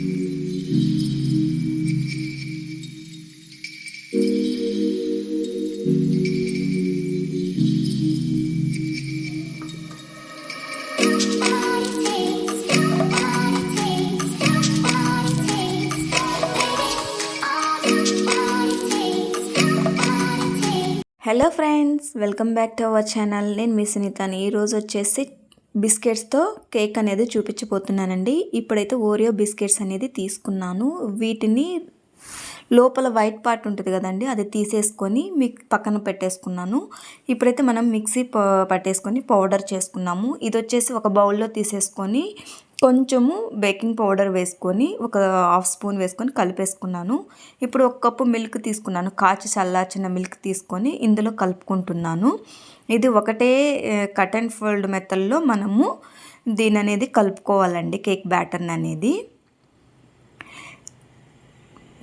Hello friends, welcome back to our channel. నేను మీ సునీతని. ఈరోజు వచ్చేసి బిస్కెట్స్తో కేక్ అనేది చూపించబోతున్నానండి. ఇప్పుడైతే ఓరియో బిస్కెట్స్ అనేది తీసుకున్నాను. వీటిని లోపల వైట్ పార్ట్ ఉంటుంది కదండి, అది తీసేసుకొని పక్కన పెట్టేసుకున్నాను. ఇప్పుడైతే మనం మిక్సీ పట్టేసుకొని పౌడర్ చేసుకున్నాము. ఇది వచ్చేసి ఒక బౌల్లో తీసేసుకొని కొంచెము బేకింగ్ పౌడర్ వేసుకొని ఒక హాఫ్ స్పూన్ వేసుకొని కలిపేసుకున్నాను. ఇప్పుడు ఒక కప్పు మిల్క్ తీసుకున్నాను. కాచి చల్లార్చిన మిల్క్ తీసుకొని ఇందులో కలుపుకుంటున్నాను. ఇది ఒకటే కట్ అండ్ ఫోల్డ్ మెథడ్లో మనము దీని అనేది కలుపుకోవాలండి. కేక్ బ్యాటర్ని అనేది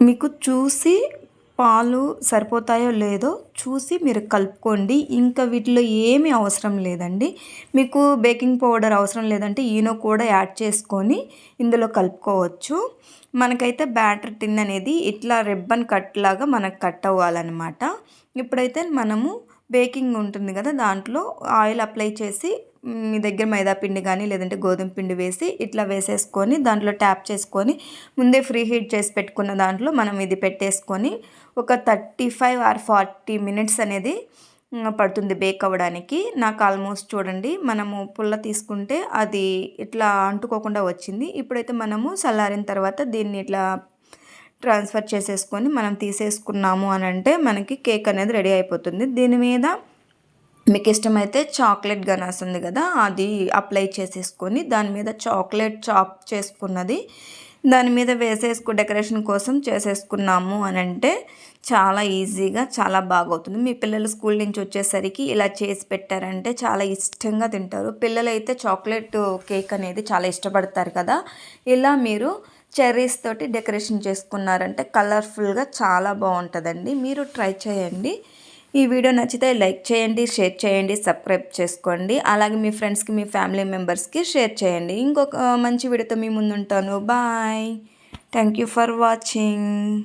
మీకు చూసి పాలు సరిపోతాయో లేదో చూసి మీరు కలుపుకోండి. ఇంకా వీటిలో ఏమీ అవసరం లేదండి. మీకు బేకింగ్ పౌడర్ అవసరం లేదంటే ఈనో కూడా యాడ్ చేసుకొని ఇందులో కలుపుకోవచ్చు. మనకైతే బ్యాటర్ టిన్ అనేది ఇట్లా రిబ్బన్ కట్ లాగా మనకు కట్ అవ్వాలన్నమాట. ఇప్పుడైతే మనము బేకింగ్ ఉంటుంది కదా, దాంట్లో ఆయిల్ అప్లై చేసి మీ దగ్గర మైదా పిండి కానీ లేదంటే గోధుమ పిండి వేసి ఇట్లా వేసేసుకొని దాంట్లో ట్యాప్ చేసుకొని ముందే ఫ్రీ హీట్ చేసి పెట్టుకున్న దాంట్లో మనం ఇది పెట్టేసుకొని ఒక 35 ఆర్ 40 మినిట్స్ అనేది పడుతుంది బేక్ అవ్వడానికి. నాకు ఆల్మోస్ట్ చూడండి, మనము పుల్ల తీసుకుంటే అది ఇట్లా అంటుకోకుండా వచ్చింది. ఇప్పుడైతే మనము చల్లారిన తర్వాత దీన్ని ఇట్లా ట్రాన్స్ఫర్ చేసేసుకొని మనం తీసేసుకున్నాము అని అంటే మనకి కేక్ అనేది రెడీ అయిపోతుంది. దీని మీద మీకు ఇష్టమైతే చాక్లెట్ గనాస్ ఉంది కదా, అది అప్లై చేసేసుకొని దాని మీద చాక్లెట్ చాప్ చేసుకున్నది దాని మీద డెకరేషన్ కోసం చేసేసుకున్నాము అని అంటే చాలా ఈజీగా చాలా బాగవుతుంది. మీ పిల్లలు స్కూల్ నుంచి వచ్చేసరికి ఇలా చేసి పెట్టారంటే చాలా ఇష్టంగా తింటారు. పిల్లలైతే చాక్లెట్ కేక్ అనేది చాలా ఇష్టపడతారు కదా. ఇలా మీరు చెర్రీస్ తోటి డెకరేషన్ చేసుకున్నారంటే కలర్ఫుల్గా చాలా బాగుంటుందండి. మీరు ట్రై చేయండి. ఈ వీడియో నచ్చితే లైక్ చేయండి, షేర్ చేయండి, సబ్స్క్రైబ్ చేసుకోండి. అలాగే మీ ఫ్రెండ్స్కి, మీ ఫ్యామిలీ మెంబర్స్కి షేర్ చేయండి. ఇంకొక మంచి వీడియోతో మీ ముందు ఉంటాను. Bye. Thank you for watching.